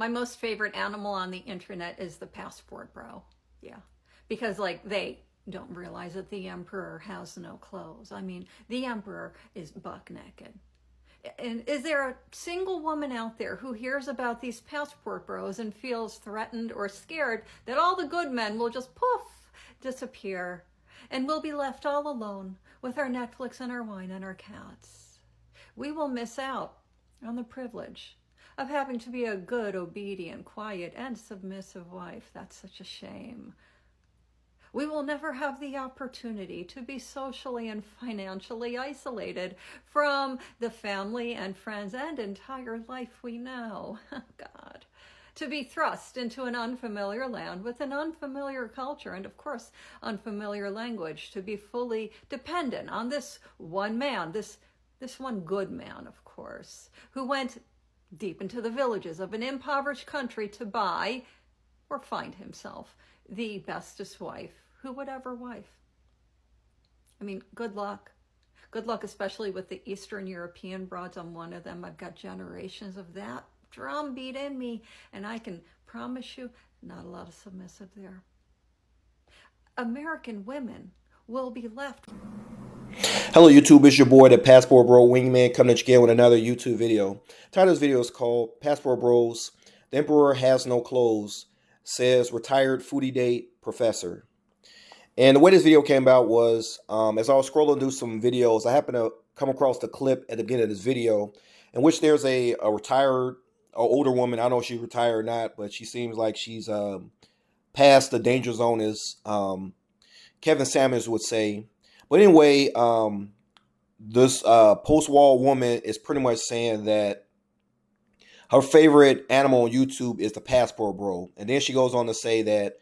My most favorite animal on the internet is the passport bro. Yeah. Because, like, they don't realize that the emperor has no clothes. I mean, the emperor is buck naked. And is there a single woman out there who hears about these passport bros and feels threatened or scared that all the good men will just poof, disappear, and we'll be left all alone with our Netflix and our wine and our cats? We will miss out on the privilege of having to be a good, obedient, quiet, and submissive wife. That's such a shame. We will never have the opportunity to be socially and financially isolated from the family and friends and entire life we know. God. To be thrust into an unfamiliar land with an unfamiliar culture and, of course, unfamiliar language. To be fully dependent on this one man, this one good man, of course, who went deep into the villages of an impoverished country to buy or find himself the bestest wife who would ever wife. I mean, good luck. Good luck, especially with the Eastern European broads. I'm one of them. I've got generations of that drumbeat in me, and I can promise you, not a lot of submissive there. American women will be left. Hello YouTube, it's your boy, the Passport Bro Wingman, coming at you again with another YouTube video. The title of this video is called Passport Bros, The Emperor Has No Clothes, says retired foodie date professor. And the way this video came about was, as I was scrolling through some videos, I happened to come across the clip at the beginning of this video, in which there's a retired, older woman. I don't know if she's retired or not, but she seems like she's past the danger zone, as Kevin Samuels would say. But anyway, this post-war woman is pretty much saying that her favorite animal on YouTube is the Passport Bro. And then she goes on to say that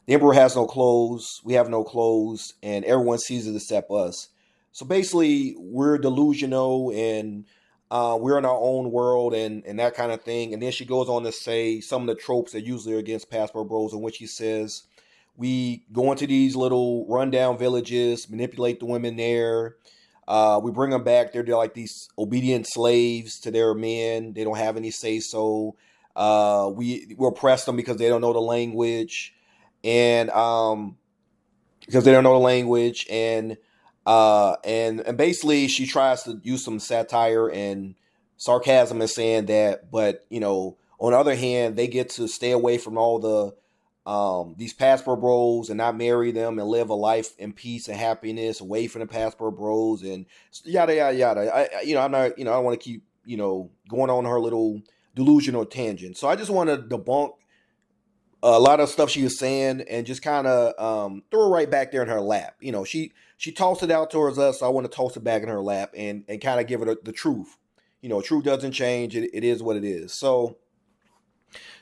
the emperor has no clothes, we have no clothes, and everyone sees it except us. So basically, we're delusional and we're in our own world and that kind of thing. And then she goes on to say some of the tropes that usually are against Passport Bros, in which she says, we go into these little rundown villages, manipulate the women there. We bring them back. They're like these obedient slaves to their men. They don't have any say-so. We oppress them because they don't know the language. And because they don't know the language. And basically she tries to use some satire and sarcasm in saying that. But, you know, on the other hand, they get to stay away from all the these passport bros and not marry them and live a life in peace and happiness away from the passport bros and yada yada yada. I'm not, I don't want to keep, going on her little delusional tangent. So I just want to debunk a lot of stuff she was saying and just kind of throw it right back there in her lap. She tossed it out towards us, so I want to toss it back in her lap and kind of give her the truth. Truth doesn't change. It is what it is. So.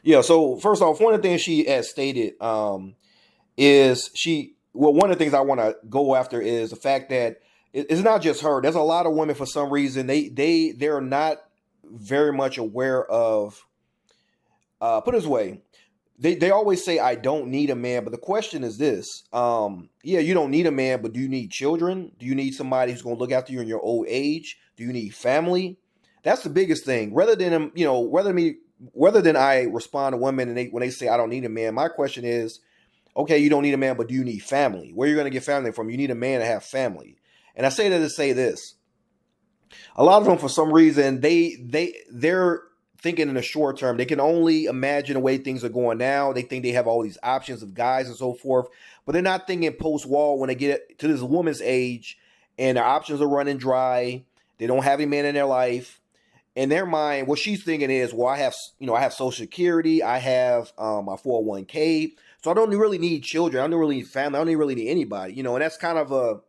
Yeah, so first off, one of the things she has stated is one of the things I want to go after is the fact that it's not just her. There's a lot of women, for some reason, they're not very much aware of, put it this way, they always say, I don't need a man, but the question is this, you don't need a man, but do you need children? Do you need somebody who's going to look after you in your old age? Do you need family? That's the biggest thing. Rather than I respond to women and when they say I don't need a man, my question is, okay, you don't need a man, but do you need family? Where are you going to get family from? You need a man to have family. And I say that to say this. A lot of them, for some reason, they're thinking in the short term. They can only imagine the way things are going now. They think they have all these options of guys and so forth, but they're not thinking post-war when they get to this woman's age and their options are running dry. They don't have a man in their life. In their mind, what she's thinking is, well, I have Social Security, I have my 401k, so I don't really need children, I don't really need family, I don't really need anybody, and that's kind of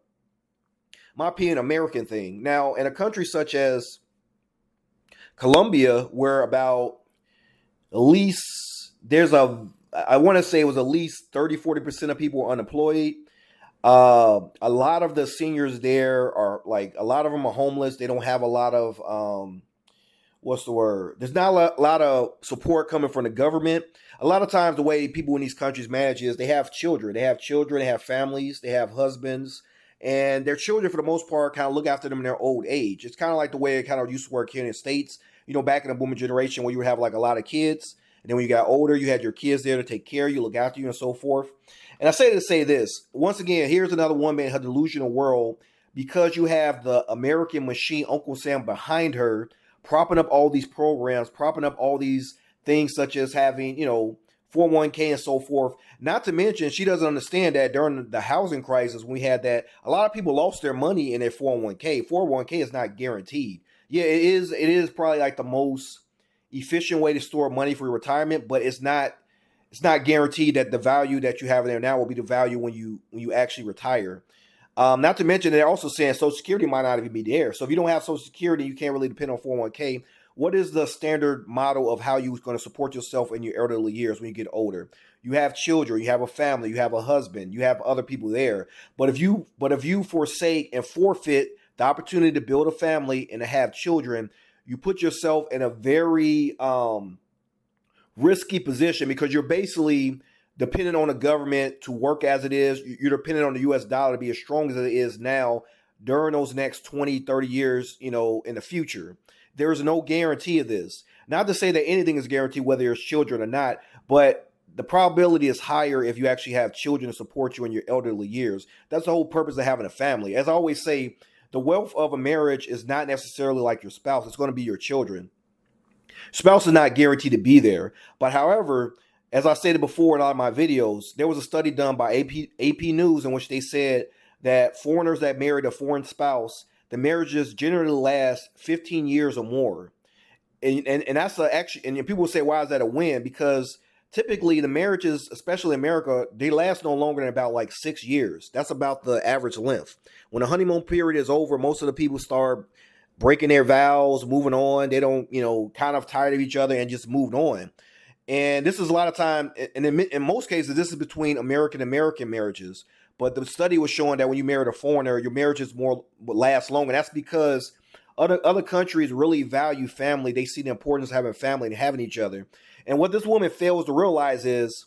my opinion, American thing. Now, in a country such as Colombia, where about at least I want to say it was at least 30-40% of people are unemployed. A lot of the seniors there are a lot of them are homeless. They don't have a lot of what's the word? There's not a lot of support coming from the government. A lot of times the way people in these countries manage is they have children. They have families, they have husbands, and their children, for the most part, kind of look after them in their old age. It's kind of like the way it kind of used to work here in the States, back in the boomer generation where you would have a lot of kids. And then when you got older, you had your kids there to take care of you, look after you, and so forth. And I say to say this once again, here's another woman in her delusional world because you have the American machine, Uncle Sam, behind her, propping up all these programs, propping up all these things such as having, 401k and so forth. Not to mention, she doesn't understand that during the housing crisis, we had that a lot of people lost their money in their 401k. 401k is not guaranteed. Yeah, it is. It is probably like the most efficient way to store money for your retirement, but it's not. It's not guaranteed that the value that you have in there now will be the value when you actually retire. Not to mention, they're also saying Social Security might not even be there. So if you don't have Social Security, you can't really depend on 401k. What is the standard model of how you're going to support yourself in your elderly years when you get older? You have children, you have a family, you have a husband, you have other people there. But if you forsake and forfeit the opportunity to build a family and to have children, you put yourself in a very risky position because you're basically dependent on the government to work as it is. You're dependent on the US dollar to be as strong as it is now during those next 20, 30 years, in the future. There is no guarantee of this. Not to say that anything is guaranteed, whether it's children or not, but the probability is higher if you actually have children to support you in your elderly years. That's the whole purpose of having a family. As I always say, the wealth of a marriage is not necessarily like your spouse. It's going to be your children. Spouse is not guaranteed to be there. But however, as I stated before in all of my videos, there was a study done by AP News in which they said that foreigners that married a foreign spouse, the marriages generally last 15 years or more. And that's and people will say, why is that a win? Because typically the marriages, especially in America, they last no longer than about like 6 years. That's about the average length. When the honeymoon period is over, most of the people start breaking their vows, moving on. They don't, kind of tired of each other and just moved on. And this is a lot of time, and in most cases, this is between American marriages. But the study was showing that when you marry a foreigner, your marriages last longer. That's because other countries really value family. They see the importance of having family and having each other. And what this woman fails to realize is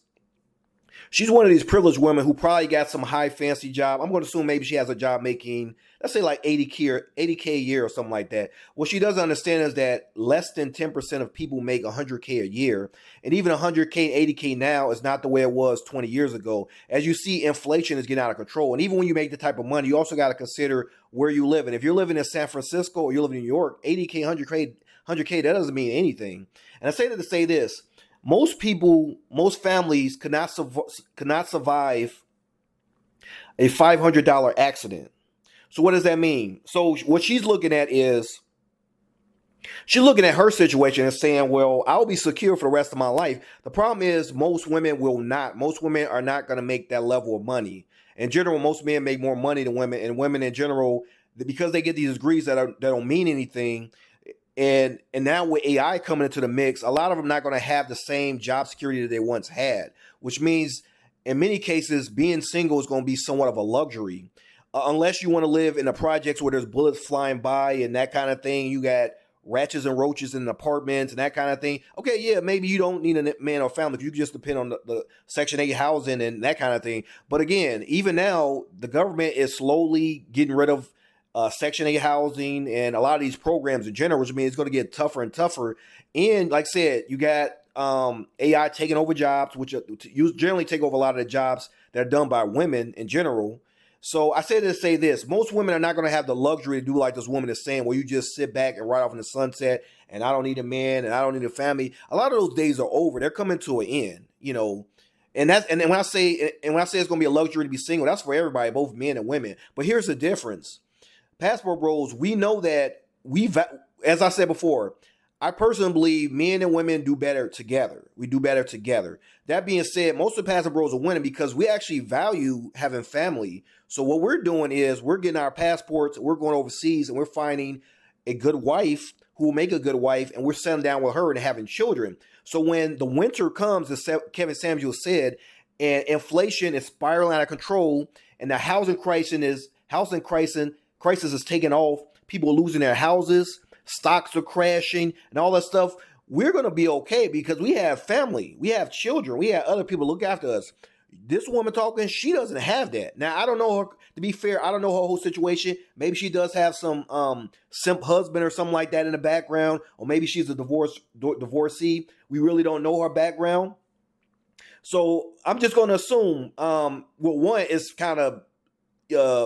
she's one of these privileged women who probably got some high fancy job. I'm going to assume maybe she has a job making, let's say like 80K a year or something like that. What she doesn't understand is that less than 10% of people make 100K a year. And even 100K, 80K now is not the way it was 20 years ago. As you see, inflation is getting out of control. And even when you make the type of money, you also got to consider where you live. And if you're living in San Francisco or you're living in New York, 80K, 100K, that doesn't mean anything. And I say that to say this. Most families could not survive a $500 accident. So what does that mean? So what she's looking at is she's looking at her situation and saying, well, I'll be secure for the rest of my life. The problem is most women will not. Most women are not going to make that level of money. In general, most men make more money than women. And women in general, because they get these degrees that don't mean anything, and now with AI coming into the mix, a lot of them not going to have the same job security that they once had, which means in many cases, being single is going to be somewhat of a luxury. Unless you want to live in the projects where there's bullets flying by and that kind of thing. You got ratchets and roaches in apartments and that kind of thing. Okay, yeah, maybe you don't need a man or family. You can just depend on the Section 8 housing and that kind of thing. But again, even now, the government is slowly getting rid of Section 8 housing and a lot of these programs in general, which means it's going to get tougher and tougher. And like I said, you got AI taking over jobs, which generally take over a lot of the jobs that are done by women in general. So I say to say this, most women are not going to have the luxury to do like this woman is saying, where you just sit back and ride off in the sunset and I don't need a man and I don't need a family. A lot of those days are over. They're coming to an end, And when I say it's going to be a luxury to be single, that's for everybody, both men and women. But here's the difference. Passport bros, we know that as I said before, I personally believe men and women do better together. We do better together. That being said, most of the passport bros are winning because we actually value having family. So what we're doing is we're getting our passports, we're going overseas, and we're finding a good wife who will make a good wife, and we're settling down with her and having children. So when the winter comes, as Kevin Samuel said, and inflation is spiraling out of control, and the housing crisis is taking off, people are losing their houses, stocks are crashing, and all that stuff, we're going to be okay because we have family, we have children, we have other people look after us. This woman talking, she doesn't have that. Now, I don't know her, to be fair, I don't know her whole situation. Maybe she does have some simp husband or something like that in the background, or maybe she's a divorcee. We really don't know her background. So I'm just going to assume, well, one, it's kind of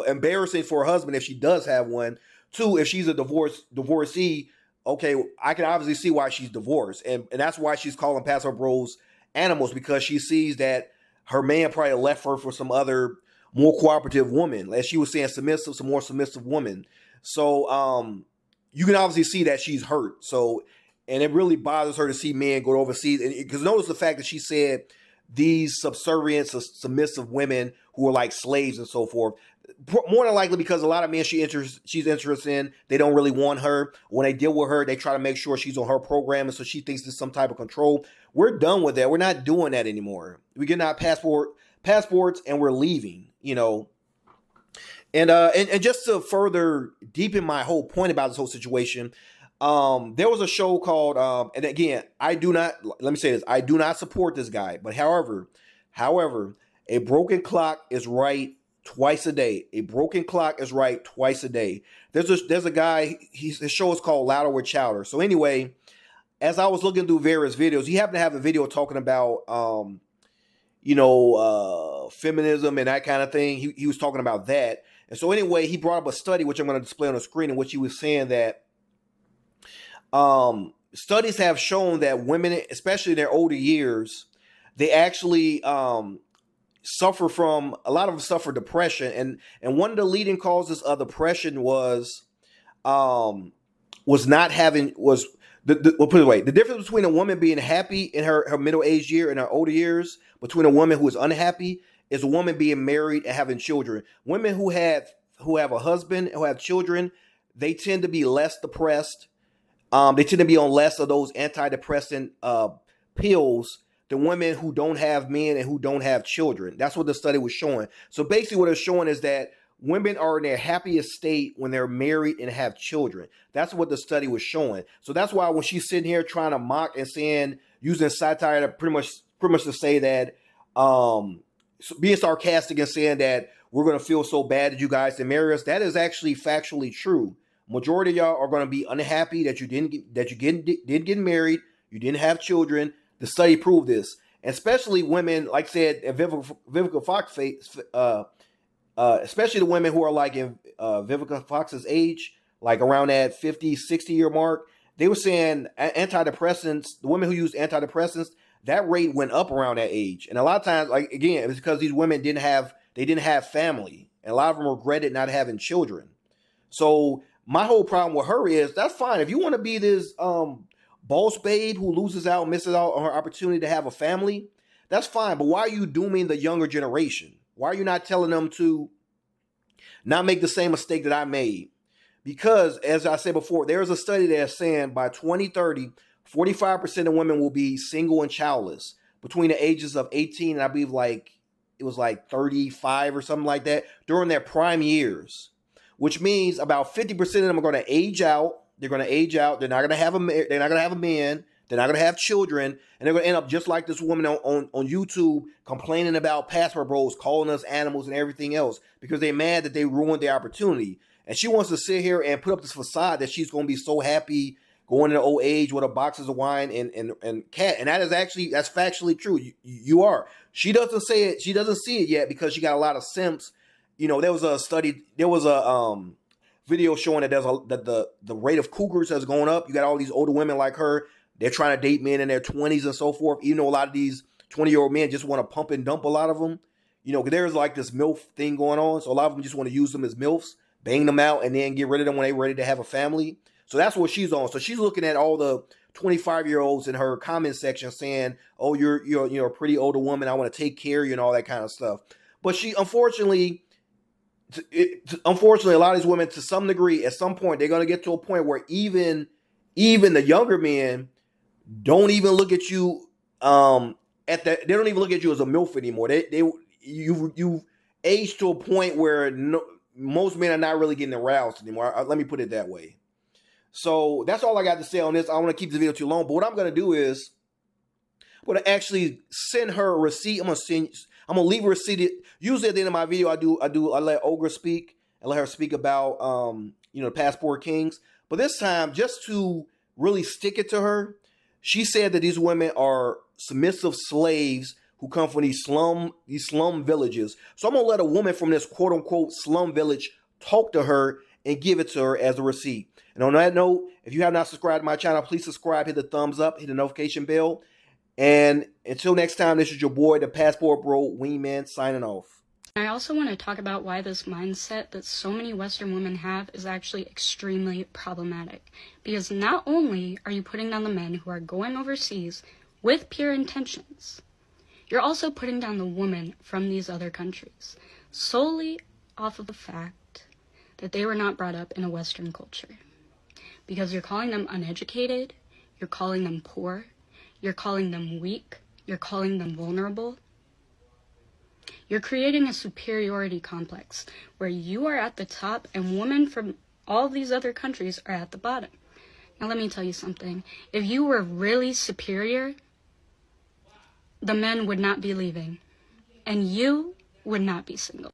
embarrassing for her husband if she does have one. Two, if she's a divorcee, okay, I can obviously see why she's divorced, and that's why she's calling Pastor Bros animals, because she sees that her man probably left her for some other more cooperative woman, as she was saying, submissive, some more submissive woman. So you can obviously see that she's hurt. So, and it really bothers her to see men go overseas, because notice the fact that she said these subservient, submissive women who are like slaves and so forth. More than likely because a lot of men she's interested in, they don't really want her. When they deal with her, they try to make sure she's on her program, and so she thinks there's some type of control. We're done with that. We're not doing that anymore. We're getting our passports and we're leaving, you know. And just to further deepen my whole point about this whole situation, there was a show called and again, I do not support this guy, but however, a broken clock is right twice a day. A broken clock is right twice a day. There's a guy, his show is called Louder with Chowder. So anyway, as I was looking through various videos, he happened to have a video talking about feminism and that kind of thing. He was talking about that. And so anyway, he brought up a study, which I'm going to display on the screen, in which he was saying that studies have shown that women, especially in their older years, they actually suffer from, a lot of them suffer depression, and one of the leading causes of depression was not having was well, put it away. The difference between a woman being happy in her middle aged year and her older years, between a woman who is unhappy, is a woman being married and having children. Women who have a husband, who have children, they tend to be less depressed. They tend to be on less of those antidepressant pills than women who don't have men and who don't have children. That's what the study was showing. So basically what it's showing is that women are in their happiest state when they're married and have children. That's what the study was showing. So that's why when she's sitting here trying to mock and saying, using satire to pretty much to say that, being sarcastic and saying that we're going to feel so bad that you guys didn't marry us, that is actually factually true. Majority of y'all are going to be unhappy that you didn't get married, you didn't have children. The study proved this, and especially women, like I said, at Vivica Fox, especially the women who are like in Vivica Fox's age, like around that 50, 60-year mark. They were saying antidepressants, the women who use antidepressants, that rate went up around that age. And a lot of times, like, again, it's because these women didn't have family, and a lot of them regretted not having children. So my whole problem with her is, that's fine. If you want to be this boss babe who misses out on her opportunity to have a family, that's fine. But why are you dooming the younger generation? Why are you not telling them to not make the same mistake that I made? Because, as I said before, there's a study that's saying by 2030, 45% of women will be single and childless between the ages of 18 and I believe it was 35 or something like that, during their prime years, which means about 50% of them are going to age out. They're going to age out. They're not going to have a man. They're not going to have children, and they're going to end up just like this woman on YouTube complaining about passport bros, calling us animals and everything else, because they're mad that they ruined their opportunity. And she wants to sit here and put up this facade that she's going to be so happy going into old age with a boxes of wine and cat. And that's factually true. You are. She doesn't say it. She doesn't see it yet because she got a lot of simps. You know, there was a video showing that the rate of cougars has gone up. You got all these older women like her. They're trying to date men in their 20s and so forth. Even though a lot of these 20-year-old men just want to pump and dump a lot of them. You know, there's like this MILF thing going on. So a lot of them just want to use them as MILFs, bang them out, and then get rid of them when they're ready to have a family. So that's what she's on. So she's looking at all the 25-year-olds in her comment section saying, oh, you're a pretty older woman. I want to take care of you and all that kind of stuff. But she, unfortunately, a lot of these women, to some degree, at some point, they're going to get to a point where even the younger men don't even look at you they don't even look at you as a MILF anymore. You've aged to a point where most men are not really getting aroused anymore. Let me put it that way. So that's all I got to say on this. I don't want to keep the video too long, but what I'm going to do is I'm going to actually send her a receipt. I'm I'm gonna leave her seated. Usually at the end of my video, I let Olga speak and let her speak about the passport kings. But this time, just to really stick it to her, she said that these women are submissive slaves who come from these slum villages. So I'm gonna let a woman from this quote unquote slum village talk to her and give it to her as a receipt. And on that note, if you have not subscribed to my channel, please subscribe, hit the thumbs up, hit the notification bell. And until next time, this is your boy, the Passport Bro Wingman, signing off. I also want to talk about why this mindset that so many Western women have is actually extremely problematic. Because not only are you putting down the men who are going overseas with pure intentions, you're also putting down the women from these other countries solely off of the fact that they were not brought up in a Western culture. Because you're calling them uneducated, you're calling them poor, you're calling them weak, you're calling them vulnerable. You're creating a superiority complex where you are at the top and women from all these other countries are at the bottom. Now let me tell you something. If you were really superior, the men would not be leaving and you would not be single.